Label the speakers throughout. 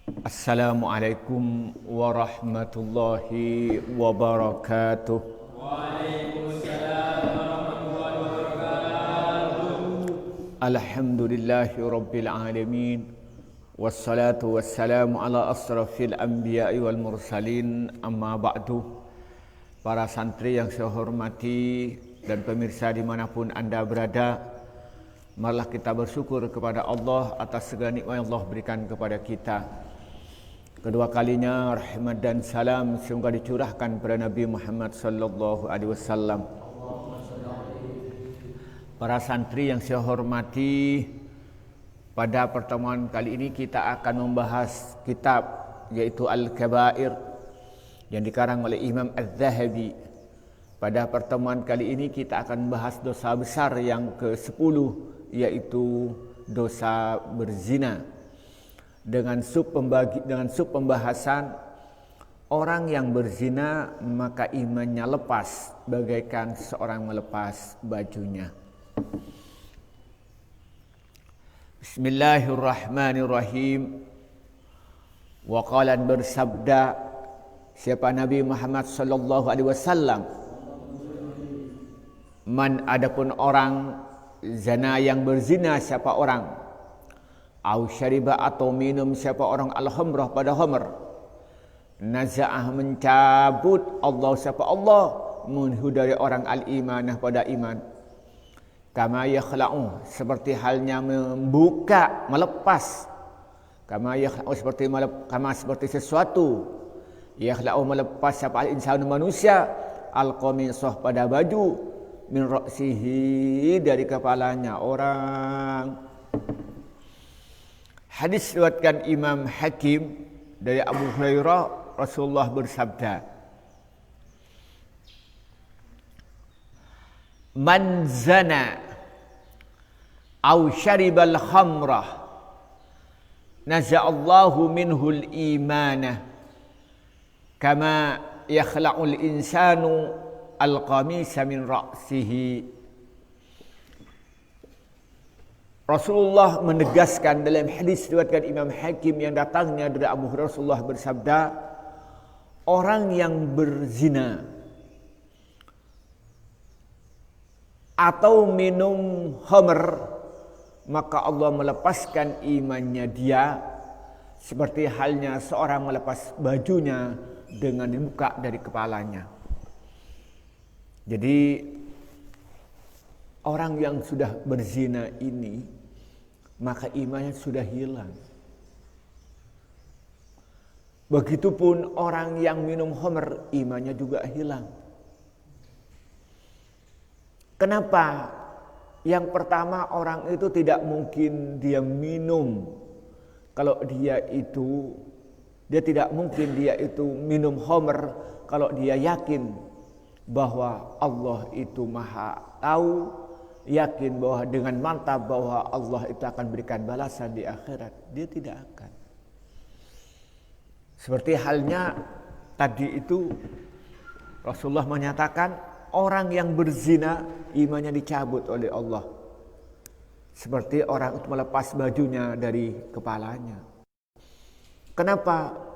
Speaker 1: Assalamualaikum warahmatullahi wabarakatuh.
Speaker 2: Waalaikumsalam warahmatullahi wabarakatuh.
Speaker 1: Alhamdulillahi rabbil alamin. Wassalatu wassalamu ala asrafil anbiya'i wal mursalin. Amma ba'du. Para santri yang saya hormati dan pemirsa dimanapun anda berada, marilah kita bersyukur kepada Allah atas segala nikmat yang Allah berikan kepada kita. Kedua kalinya rahmat dan salam semoga dicurahkan kepada Nabi Muhammad sallallahu alaihi wasallam. Para santri yang saya hormati, pada pertemuan kali ini kita akan membahas kitab yaitu Al-Kabair yang dikarang oleh Imam Az-Zahabi. Pada pertemuan kali ini kita akan membahas dosa besar yang ke-10 yaitu dosa berzina. Dengan sub pembahasan orang yang berzina maka imannya lepas bagaikan seorang melepas bajunya. Bismillahirrahmanirrahim. Waqalan bersabda siapa Nabi Muhammad sallallahu alaihi wasallam, man adapun orang zina yang berzina siapa orang, au syariba atau minum siapa orang al-khamrah pada khamr, naza'ah mencabut Allah siapa Allah minhu dari orang al-imanah pada iman, kama yakhla'u seperti halnya membuka melepas, kama yakhla'u seperti sesuatu, yakhla'u melepas siapa al-insanu manusia al-qamisah pada baju min ra'sihi dari kepalanya orang. Hadis riwayatkan Imam Hakim dari Abu Hurairah, Rasulullah bersabda, man zana aw syaribal khamrah naza'allahu minhul imanah kama yakhla'ul insanu al-qamisa min ra'sihi. Rasulullah menegaskan dalam hadis riwayatkan Imam Hakim yang datangnya dari Abu Hurairah, Rasulullah bersabda, orang yang berzina atau minum khamr maka Allah melepaskan imannya dia seperti halnya seorang melepas bajunya dengan dibuka dari kepalanya. Jadi orang yang sudah berzina ini maka imannya sudah hilang. Begitupun orang yang minum khamr, imannya juga hilang. Kenapa? Yang pertama, orang itu tidak mungkin dia minum. Kalau dia tidak mungkin dia itu minum khamr kalau dia yakin bahwa Allah itu Maha tahu, yakin bahwa dengan mantap bahwa Allah itu akan berikan balasan di akhirat. Dia tidak akan. Seperti halnya tadi itu Rasulullah menyatakan orang yang berzina imannya dicabut oleh Allah. Seperti orang itu melepas bajunya dari kepalanya. Kenapa?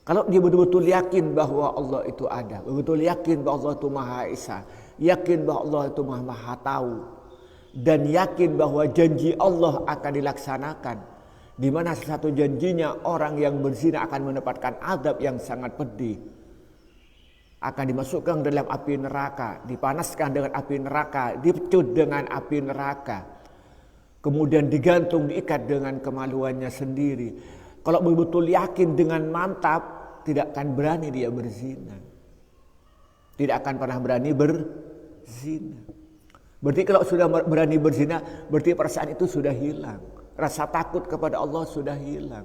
Speaker 1: Kalau dia betul-betul yakin bahwa Allah itu ada, betul-betul yakin bahwa Allah itu Maha Esa, yakin bahwa Allah itu Maha tahu, dan yakin bahwa janji Allah akan dilaksanakan, di mana salah satu janjinya orang yang berzina akan mendapatkan azab yang sangat pedih, akan dimasukkan dalam api neraka, dipanaskan dengan api neraka, dipecut dengan api neraka, kemudian digantung, diikat dengan kemaluannya sendiri. Kalau betul-betul yakin dengan mantap, tidak akan berani dia berzina. Tidak akan pernah berani berzina. Berarti kalau sudah berani berzina, berarti perasaan itu sudah hilang. Rasa takut kepada Allah sudah hilang.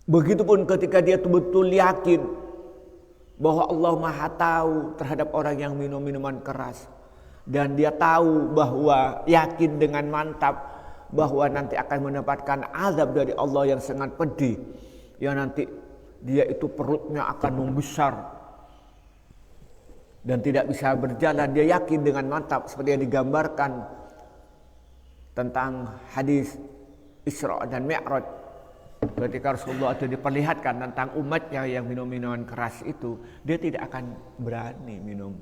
Speaker 1: Begitupun ketika dia betul-betul yakin bahwa Allah Maha tahu terhadap orang yang minum minuman keras. Dan dia tahu bahwa yakin dengan mantap bahwa nanti akan mendapatkan azab dari Allah yang sangat pedih, yang nanti dia itu perutnya akan membesar dan tidak bisa berjalan. Dia yakin dengan mantap seperti yang digambarkan tentang hadis Isra dan Mi'raj, ketika Rasulullah itu diperlihatkan tentang umatnya yang minum minuman keras itu, dia tidak akan berani minum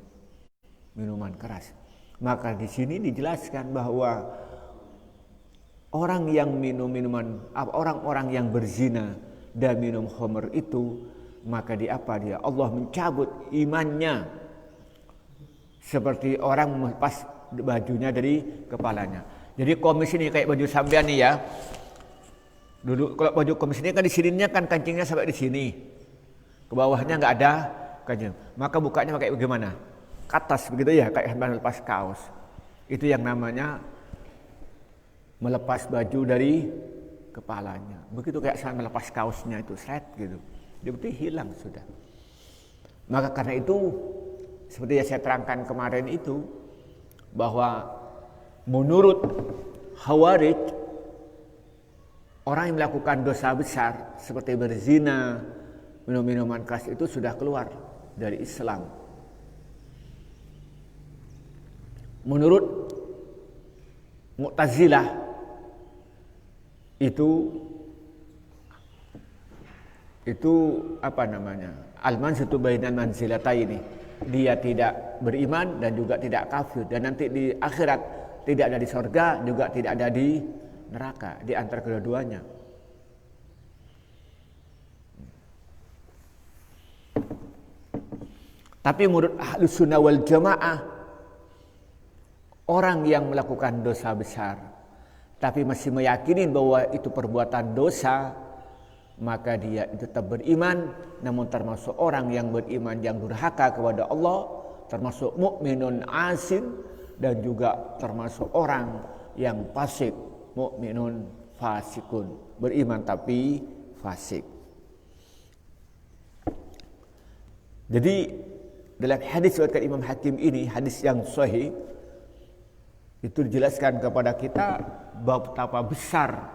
Speaker 1: minuman keras. Maka di sini dijelaskan bahwa orang yang minum minuman, orang-orang yang berzina dan minum khamr itu, maka dia Allah mencabut imannya seperti orang melepas bajunya dari kepalanya. Jadi komis ini kayak baju sampean nih ya. Dulu kalau baju komis ini kan di sininya kan kancingnya sampai di sini, ke bawahnya nggak ada kancing. Maka bukanya pakai bagaimana? Ke atas begitu ya, kayak melepas kaos. Itu yang namanya melepas baju dari kepalanya. Begitu kayak saya melepas kaosnya itu set gitu, dia berarti hilang sudah. Maka karena itu seperti yang saya terangkan kemarin itu, bahwa menurut Khawarij, orang yang melakukan dosa besar seperti berzina, minum minuman keras itu sudah keluar dari Islam. Menurut Mu'tazilah itu apa namanya? Al-mansatu bainal manzilataini. Dia tidak beriman dan juga tidak kafir, dan nanti di akhirat tidak ada di surga juga tidak ada di neraka, di antara kedua-duanya. Tapi menurut Ahlus Sunnah wal Jamaah, orang yang melakukan dosa besar tapi masih meyakini bahwa itu perbuatan dosa, maka dia tetap beriman, namun termasuk orang yang beriman yang durhaka kepada Allah, termasuk mukminun asin, dan juga termasuk orang yang fasik, mukminun fasikun, beriman tapi fasik. Jadi dalam hadis riwayat Imam Hakim ini, hadis yang sahih, itu dijelaskan kepada kita betapa besar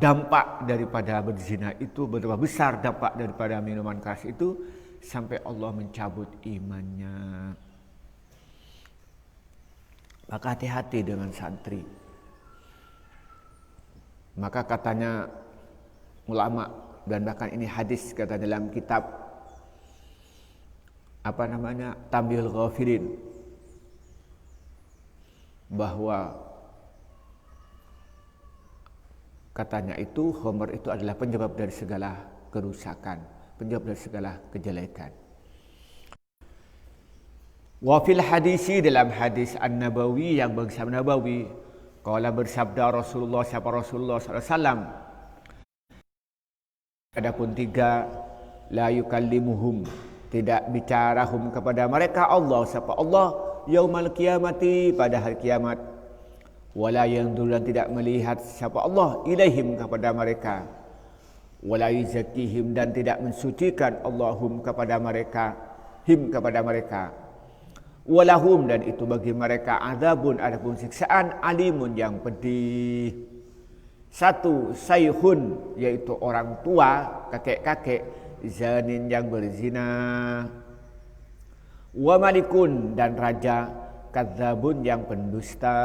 Speaker 1: dampak daripada berzina itu, betapa besar dampak daripada minuman keras itu, sampai Allah mencabut imannya. Maka hati-hati dengan santri. Maka katanya ulama, dan bahkan ini hadis kata dalam kitab Tambihul Ghafilin, bahwa katanya itu khamr itu adalah penyebab dari segala kerusakan, penyebab dari segala kejelekan. Wa fil hadisi, dalam hadis An-Nabawi yang bersama Nabawi, qala bersabda Rasulullah sallallahu alaihi wasallam, adapun tiga, la yukallimuhum, tidak bicarahum kepada mereka Allah yaumal kiamati, pada hari kiamat, wala yanzur, dan tidak melihat Allah ilaihim kepada mereka, wala yuzakkihim, dan tidak mensucikan Allahum kepada mereka, kepada mereka, walahum, dan itu bagi mereka azabun, adapun siksaan, alimun, yang pedih. Satu, sayhun, yaitu orang tua, kakek-kakek, zanin, yang berzina. Wa malikun, dan raja, kadzabun, yang pendusta.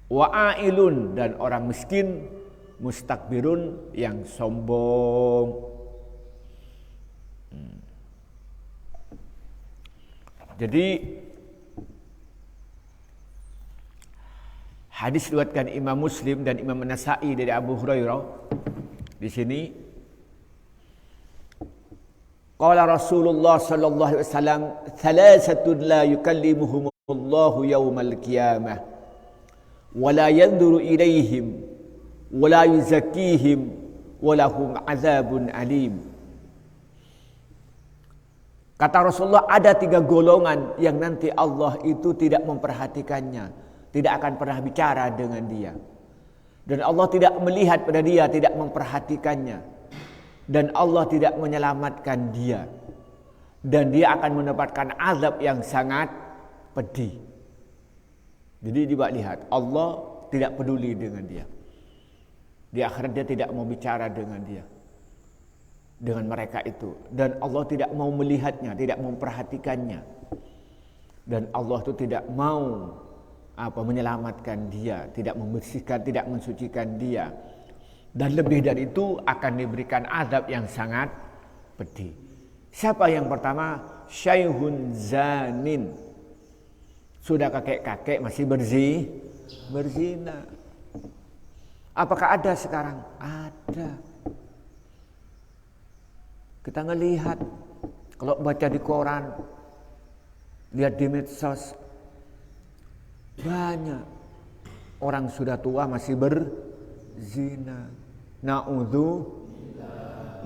Speaker 1: Wa ailun, dan orang miskin, mustakbirun, yang sombong. Jadi hadis diriwayatkan Imam Muslim dan Imam An-Nasa'i dari Abu Hurairah. Di sini qala Rasulullah sallallahu alaihi wasallam, "Thalathatun la yukallimuhumullahu yaumal qiyamah wa la yanzuru ilaihim wa la yuzakkihim wa lahum azabun alim." Kata Rasulullah, ada 3 golongan yang nanti Allah itu tidak memperhatikannya, tidak akan pernah bicara dengan dia, dan Allah tidak melihat pada dia, tidak memperhatikannya, dan Allah tidak menyelamatkan dia, dan dia akan mendapatkan azab yang sangat pedih. Jadi lihat, Allah tidak peduli dengan dia. Di akhirat dia tidak mau bicara dengan dia, dengan mereka itu, dan Allah tidak mau melihatnya, tidak memperhatikannya, dan Allah itu tidak mau menyelamatkan dia, tidak membersihkan, tidak mensucikan dia. Dan lebih dari itu akan diberikan azab yang sangat pedih. Siapa yang pertama? Syaikhun zanin. Sudah kakek-kakek masih berzina. Apakah ada sekarang? Ada. Kita ngelihat, kalau baca di koran, lihat di medsos, banyak orang sudah tua masih berzina.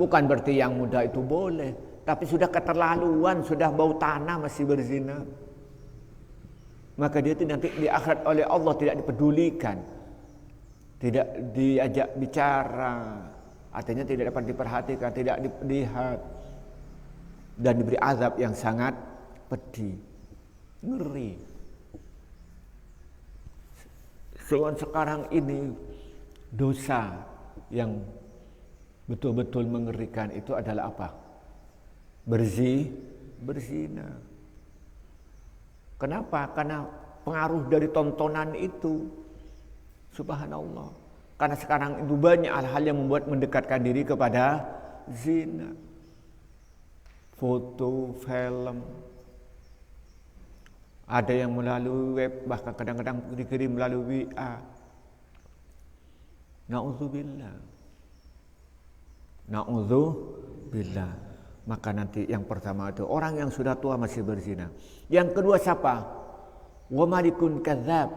Speaker 1: Bukan berarti yang muda itu boleh, tapi sudah keterlaluan, sudah bau tanah masih berzina. Maka dia itu nanti di akhirat oleh Allah tidak dipedulikan, tidak diajak bicara, artinya tidak dapat diperhatikan, tidak dilihat, dan diberi azab yang sangat pedih, ngeri. Sekarang ini dosa yang betul-betul mengerikan itu adalah apa? Berzina. Kenapa? Karena pengaruh dari tontonan itu. Subhanallah. Karena sekarang itu banyak hal-hal yang membuat mendekatkan diri kepada zina. Foto, film. Ada yang melalui web, bahkan kadang-kadang dikirim melalui WA. Na'udzubillah. Maka nanti yang pertama itu orang yang sudah tua masih berzina. Yang kedua siapa? Wa malikun kadzab.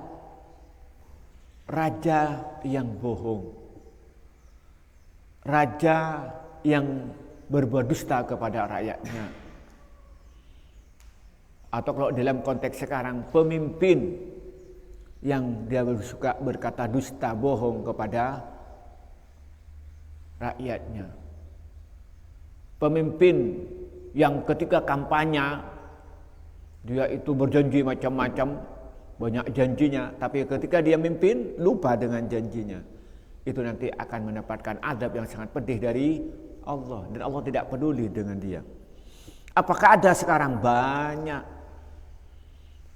Speaker 1: Raja yang bohong. Raja yang berbuat dusta kepada rakyatnya. Atau kalau dalam konteks sekarang, pemimpin yang dia suka berkata dusta, bohong kepada rakyatnya. Pemimpin yang ketika kampanye, dia itu berjanji macam-macam, banyak janjinya, tapi ketika dia mimpin, lupa dengan janjinya. Itu nanti akan mendapatkan azab yang sangat pedih dari Allah. Dan Allah tidak peduli dengan dia. Apakah ada sekarang? Banyak.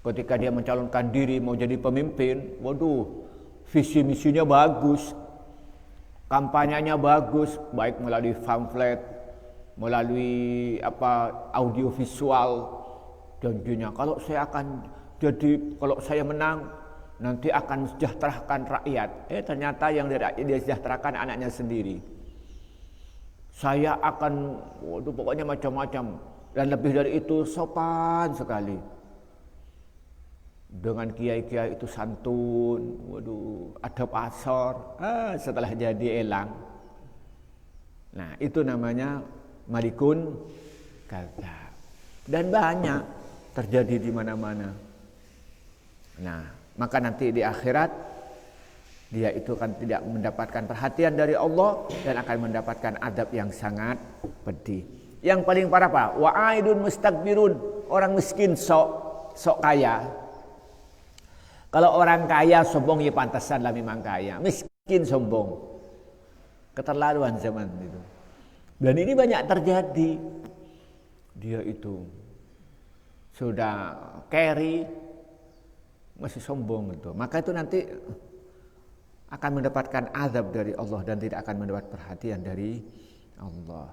Speaker 1: Ketika dia mencalonkan diri mau jadi pemimpin, waduh, visi misinya bagus, kampanyenya bagus, baik melalui pamflet, melalui audio visual, janjinya kalau saya menang nanti akan sejahterakan rakyat. Ternyata yang dia sejahterakan anaknya sendiri. Saya akan, pokoknya macam-macam, dan lebih dari itu sopan sekali. Dengan kiai-kiai itu santun, ada pasor, setelah jadi elang. Nah, itu namanya malikun kadzab. Dan banyak terjadi di mana-mana. Nah, maka nanti di akhirat dia itu kan tidak mendapatkan perhatian dari Allah dan akan mendapatkan adab yang sangat pedih. Yang paling parah apa? Wa'aidun mustakbirun, orang miskin sok kaya. Kalau orang kaya sombong, ya pantasan lah memang kaya. Miskin sombong. Keterlaluan zaman itu. Dan ini banyak terjadi. Dia itu sudah carry, masih sombong gitu. Maka itu nanti akan mendapatkan azab dari Allah dan tidak akan mendapat perhatian dari Allah.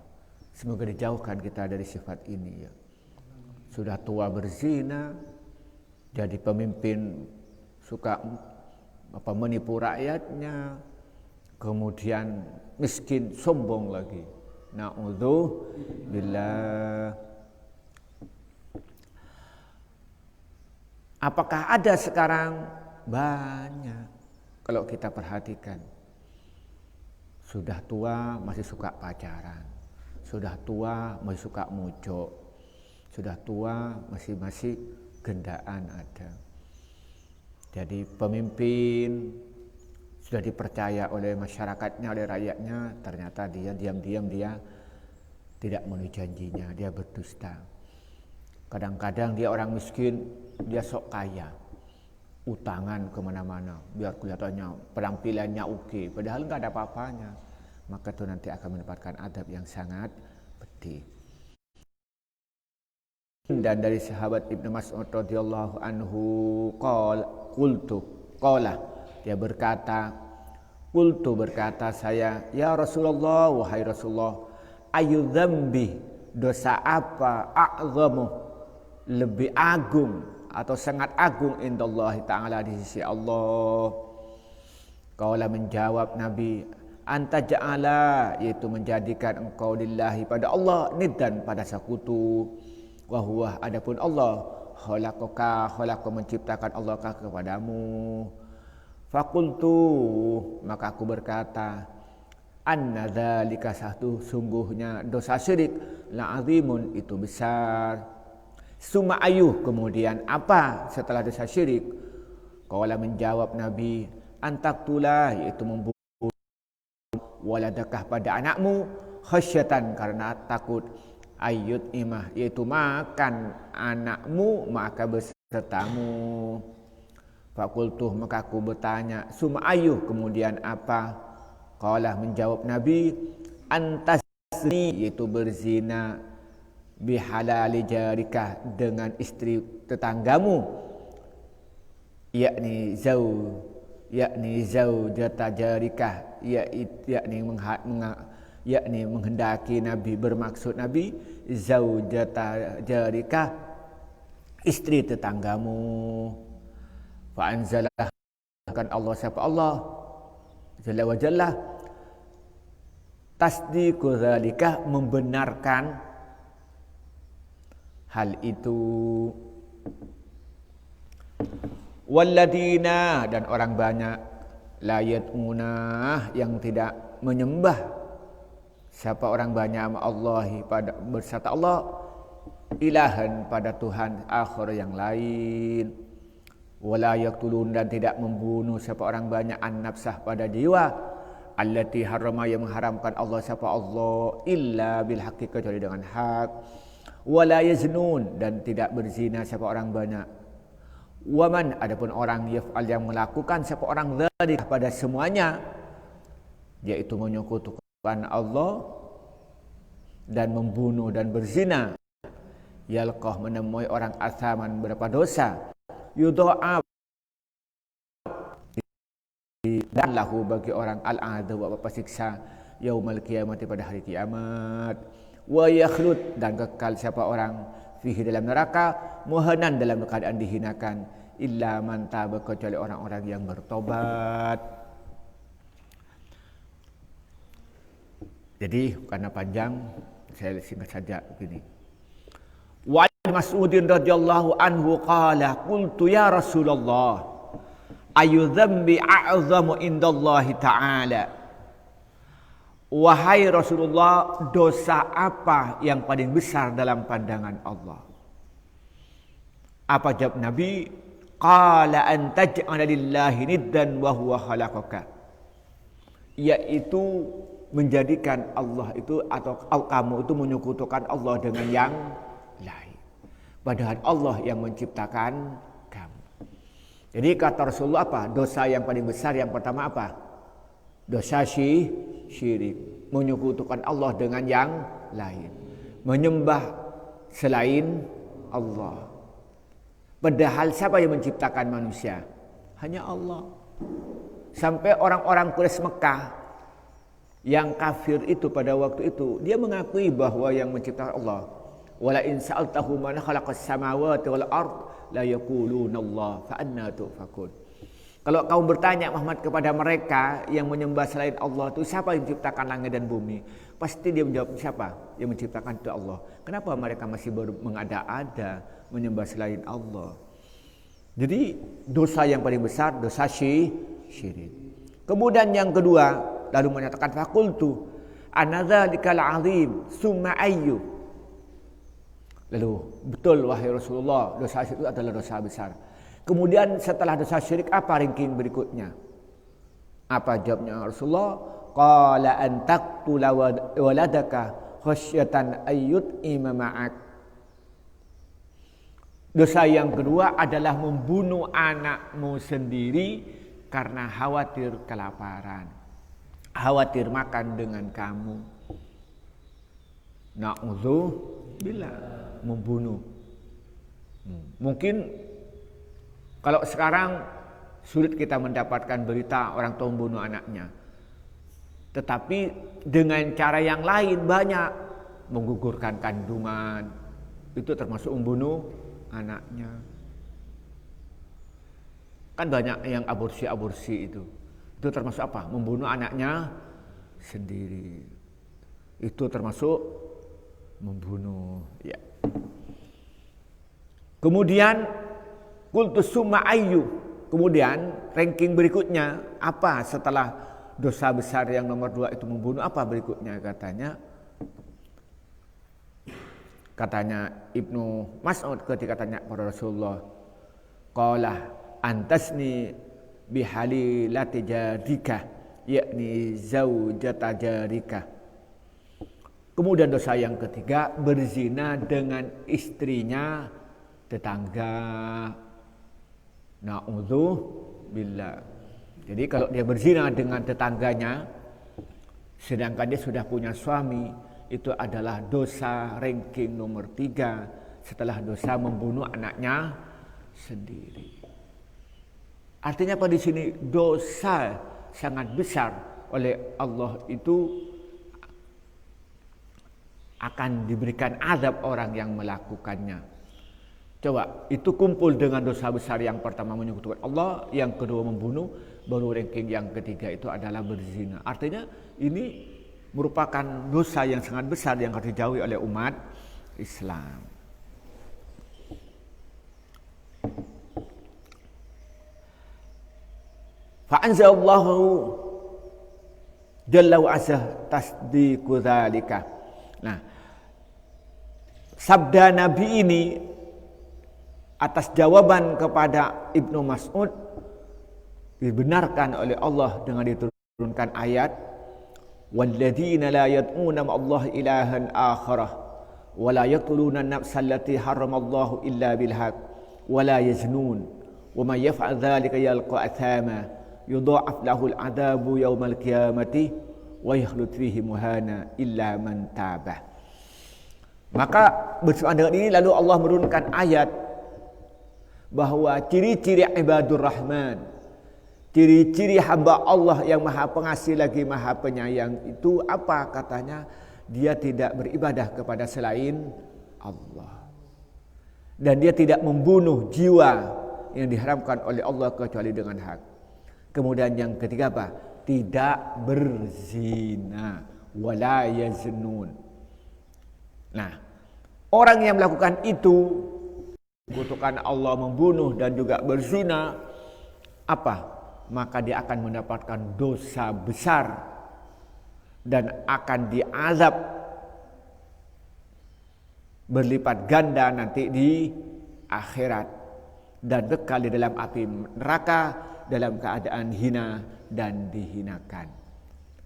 Speaker 1: Semoga dijauhkan kita dari sifat ini ya. Sudah tua berzina, jadi pemimpin suka menipu rakyatnya, kemudian miskin sombong lagi. Na'udzubillah. Apakah ada sekarang? Banyak. Kalau kita perhatikan, sudah tua masih suka pacaran, sudah tua masih suka mojok, sudah tua masih gendaan ada. Jadi pemimpin sudah dipercaya oleh masyarakatnya, oleh rakyatnya, ternyata dia diam-diam dia tidak memenuhi janjinya, dia berdusta. Kadang-kadang dia orang miskin, dia sok kaya, utangan kemana-mana, biar kelihatannya penampilannya oke, padahal nggak ada apa-apanya. Maka itu nanti akan mendapatkan adab yang sangat pedih. Dan dari sahabat Ibnu Mas'ud radhiyallahu anhu Qala, dia berkata, qultu berkata saya, ya Rasulullah, wahai Rasulullah, ayu dzambi, dosa apa a'zamu, lebih agung atau sangat agung indallahi ta'ala di sisi Allah. Qala, menjawab Nabi, anta ja'ala, yaitu menjadikan engkau lillahi pada Allah niddan, pada sekutu, wa huwa, adapun Allah khalaqa menciptakan Allah kepadamu. Fakultu, maka aku berkata, anna dzalika, satu sungguhnya dosa syirik, la azimun, itu besar. Summa ayuh, kemudian apa setelah dosa syirik? Qala, menjawab Nabi, antaktulah, yaitu membunuh, waladakah, pada anakmu, khasyatan, karena takut, ayut imah, yaitu makan anakmu maka besertamu. Fakultuh, maka aku bertanya, summa ayuh, kemudian apa? Qala, menjawab Nabi, antasni, yaitu berzina, bihalali jarikah, dengan istri tetanggamu, yakni zaujata jarikah, yakni menghendaki Nabi, bermaksud Nabi zaujata jarikah, istri tetanggamu. Fa anzalah, kan Allah, siapa Allah Jalla wa Jalla, tasdiqu dzalika, membenarkan hal itu. Walladina, dan orang banyak, la yatmunah, yang tidak menyembah, siapa orang banyak, Allahi, pada bersama Allah, ilahan, pada Tuhan akhir yang lain. Wala yaqtulun, dan tidak membunuh siapa orang banyak, an-nafsah, pada jiwa, allati harrama, yang mengharamkan Allah, siapa Allah, illa bil haqqi, kecuali dengan hak. Wala yaznun, dan tidak berzina siapa orang banyak. Waman, adapun orang yaf'al, yang melakukan siapa orang dzalik, pada semuanya, yaitu menyekutukan Allah dan membunuh dan berzina, yalqah, menemui orang asaman, berapa dosa, yudha'af, dan lahu, bagi orang, al-'adzab, apa siksa, yaumal qiyamati, pada hari kiamat. Wa yakhlud, dan kekal siapa orang, fihi, dalam neraka, muhanan, dalam keadaan dihinakan, illa man taba, kecuali orang-orang yang bertobat. Jadi karena panjang, saya singkat saja begini. Wa Mas'udin radhiyallahu anhu qala, qultu ya Rasulullah, ayu dzambi a'zamu indallahi ta'ala, wahai Rasulullah, dosa apa yang paling besar dalam pandangan Allah? Apa jawab Nabi? Qala, an taj'ala lillahi niddan wa huwa khalaqaka, yaitu menjadikan Allah itu, atau kamu itu menyekutukan Allah dengan yang lain, padahal Allah yang menciptakan kamu. Jadi kata Rasulullah, apa dosa yang paling besar? Yang pertama apa? Dosa syirik, menyekutukan Allah dengan yang lain, menyembah selain Allah. Padahal siapa yang menciptakan manusia? Hanya Allah. Sampai orang-orang Quraisy Mekah yang kafir itu pada waktu itu, dia mengakui bahwa yang menciptakan Allah. Wala in sa'altahu man khalaqas samawati wal ard la yaquluna Allah, fa anna tufakun. Kalau kamu bertanya Muhammad kepada mereka yang menyembah selain Allah itu, siapa yang menciptakan langit dan bumi? Pasti dia menjawab, siapa yang menciptakan itu? Allah. Kenapa mereka masih mengada-ada menyembah selain Allah? Jadi dosa yang paling besar, dosa syirik. Kemudian yang kedua, lalu menyatakan fakultu anadzalikal azim summa ayyu. Lalu, betul wahai Rasulullah, dosa syirik itu adalah dosa besar. Kemudian setelah dosa syirik, apa ranking berikutnya? Apa jawabnya Rasulullah? Qala an taqtula waladaka khasyatan ayyut imama'ak. Dosa yang kedua adalah membunuh anakmu sendiri karena khawatir kelaparan, khawatir makan dengan kamu. Na'udzubillah, membunuh. Mungkin kalau sekarang sulit kita mendapatkan berita orang tua membunuh anaknya. Tetapi dengan cara yang lain banyak, menggugurkan kandungan, itu termasuk membunuh anaknya. Kan banyak yang aborsi itu. Itu termasuk apa? Membunuh anaknya sendiri. Itu termasuk membunuh. Ya. Kemudian qultu summa ayyu. Kemudian ranking berikutnya apa setelah dosa besar yang nomor 2 itu membunuh, apa berikutnya? Katanya Ibnu Mas'ud ketika tanya kepada Rasulullah, qala antasni bihalilati jadika, yakni zaujata jarika. Kemudian dosa yang ketiga, berzina dengan istrinya tetangga. Na'udzubillah. Jadi kalau dia berzina dengan tetangganya, sedangkan dia sudah punya suami, itu adalah dosa ranking nomor 3 setelah dosa membunuh anaknya sendiri. Artinya apa di sini? Dosa sangat besar oleh Allah itu akan diberikan azab orang yang melakukannya. Coba, itu kumpul dengan dosa besar yang pertama menyekutukan Allah, yang kedua membunuh, baru ranking yang ketiga itu adalah berzina. Artinya ini merupakan dosa yang sangat besar yang harus dijauhi oleh umat Islam. Fa'anzalallahu jalla wa azza tasdiqu dzalika. Nah, sabda Nabi ini atas jawaban kepada Ibnu Mas'ud dibenarkan oleh Allah dengan diturunkan ayat walladzina la yad'una ma'allahi ilahan akharah wa la yaqtuluna an-nafsa allati harramallahu illa bil haqq wa la yaznun wa man yaf'al dzalika yalqa athama yudha'af lahu al-'adzabu yaumal qiyamati wa yakhlud fihi muhana illa man tabah. Maka bersama dengan ini lalu Allah menurunkan ayat bahwa ciri-ciri ibadur rahman, ciri-ciri hamba Allah yang maha pengasih lagi maha penyayang itu apa? Katanya dia tidak beribadah kepada selain Allah, dan dia tidak membunuh jiwa yang diharamkan oleh Allah kecuali dengan hak. Kemudian yang ketiga apa? Tidak berzina, wala yaznun. Nah, orang yang melakukan itu, kutukan Allah, membunuh dan juga berzina, apa? Maka dia akan mendapatkan dosa besar dan akan diazab berlipat ganda nanti di akhirat dan kekal di dalam api neraka dalam keadaan hina dan dihinakan,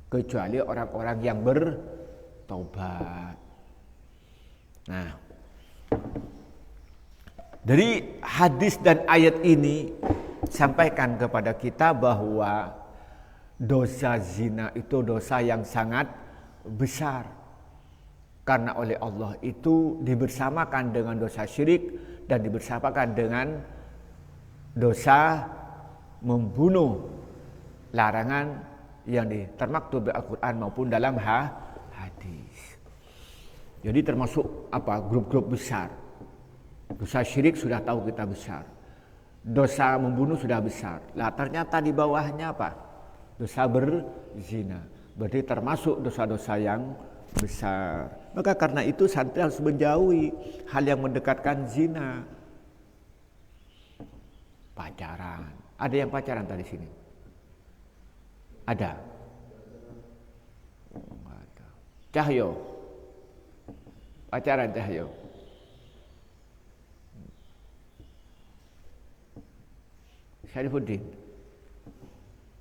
Speaker 1: kecuali orang-orang yang bertobat. Nah, dari hadis dan ayat ini sampaikan kepada kita bahwa dosa zina itu dosa yang sangat besar, karena oleh Allah itu dibersamakan dengan dosa syirik dan dibersamakan dengan dosa membunuh, larangan yang termaktub di Al-Quran maupun dalam hadis. Jadi termasuk apa? Grup-grup besar. Dosa syirik sudah tahu kita besar, dosa membunuh sudah besar. Lah ternyata di bawahnya apa? Dosa berzina. Berarti termasuk dosa-dosa yang besar. Maka karena itu santri harus menjauhi hal yang mendekatkan zina. Pacaran. Ada yang pacaran tadi sini? Ada? Oh, ada. Cahyo. Pacaran Cahyo. Syarifuddin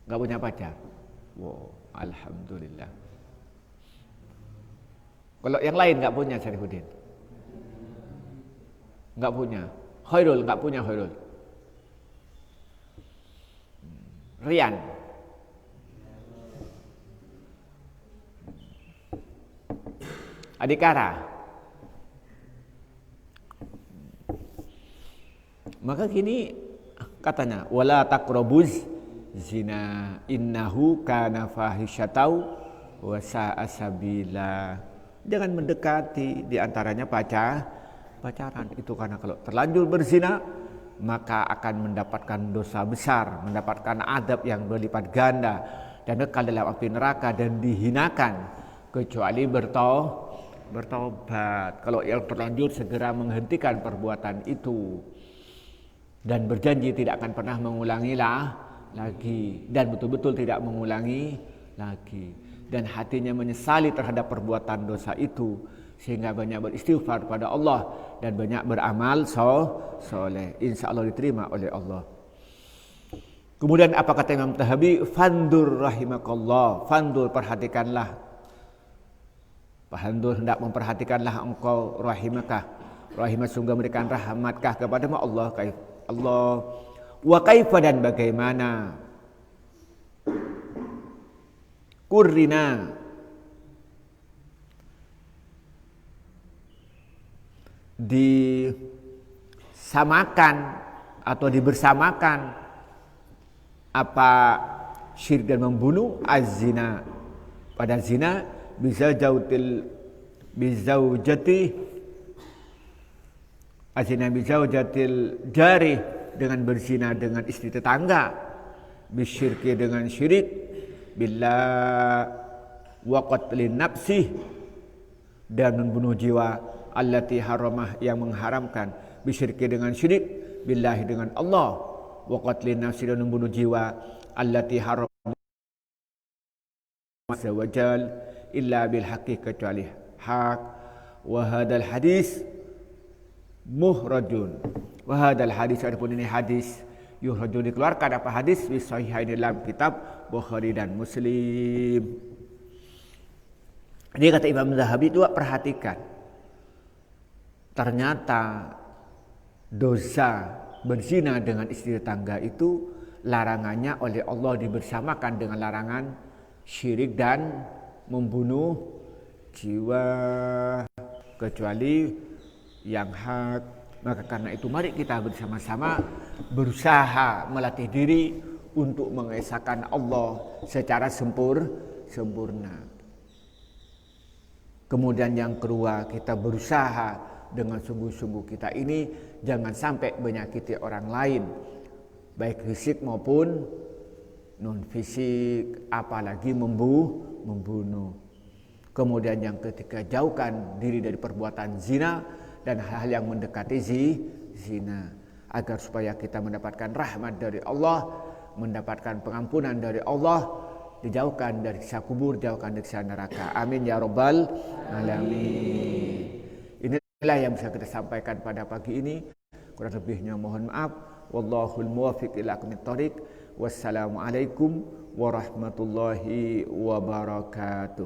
Speaker 1: enggak punya pacar. Wow, alhamdulillah. Kalau yang lain enggak punya Syarifuddin? Enggak punya. Khairul enggak punya Khairul. Rian. Adikara. Maka gini, Katanya, wala taqrabuz zina innahu kana fahisyatau wa sa'a sabila. Jangan mendekati, di antaranya pacaran. Itu karena kalau terlanjur berzina maka akan mendapatkan dosa besar, mendapatkan adab yang berlipat ganda dan kekal dalam api neraka dan dihinakan kecuali bertobat. Kalau yang terlanjur segera menghentikan perbuatan itu dan berjanji tidak akan pernah mengulangi lagi dan betul-betul tidak mengulangi lagi dan hatinya menyesali terhadap perbuatan dosa itu sehingga banyak beristighfar pada Allah dan banyak beramal soleh, insya Allah diterima oleh Allah. Kemudian apa kata Imam Tahabi? Fandur rahimakallah, fandur perhatikanlah, fandur hendak memperhatikanlah engkau rahimakah, rahimah sungguh memberikan rahmatkah kepada Allah wa kaifa dan bagaimana kurrina disamakan atau dibersamakan apa syirik dan membunuh az-zina pada zina bizaujati azina bizaujatil jari dengan berzina dengan istri tetangga, bisyirki dengan syirik, billah wa qatlin nafsi dan membunuh jiwa, allati haramah yang mengharamkan, bisyirki dengan syirik, billahi dengan Allah, wa qatlin nafsi dan membunuh jiwa, allati haramah azza wajal illa bil haqqi kecuali hak. Wa hadal hadis muhrajun, wa hadal hadis adapun ini hadis yuhrajun dikeluarkan apa hadis fi sahihain dalam kitab Bukhari dan Muslim. Ini kata Imam Zahabi itu perhatikan, ternyata dosa berzina dengan istri tetangga itu larangannya oleh Allah dibersamakan dengan larangan syirik dan membunuh jiwa kecuali yang hak. Maka karena itu mari kita bersama-sama berusaha melatih diri untuk mengesahkan Allah secara sempurna. Kemudian yang kedua, kita berusaha dengan sungguh-sungguh kita ini jangan sampai menyakiti orang lain, baik fisik maupun non fisik, apalagi membunuh. Kemudian yang ketiga, jauhkan diri dari perbuatan zina dan hal-hal yang mendekati zina agar supaya kita mendapatkan rahmat dari Allah, mendapatkan pengampunan dari Allah, dijauhkan dari siksa kubur, dijauhkan dari siksa neraka. Amin ya rabbal alamin. Inilah yang bisa kita sampaikan pada pagi ini. Kurang lebihnya mohon maaf. Wallahul muwaffiq ila aqwamit thoriq. Wassalamualaikum warahmatullahi wabarakatuh.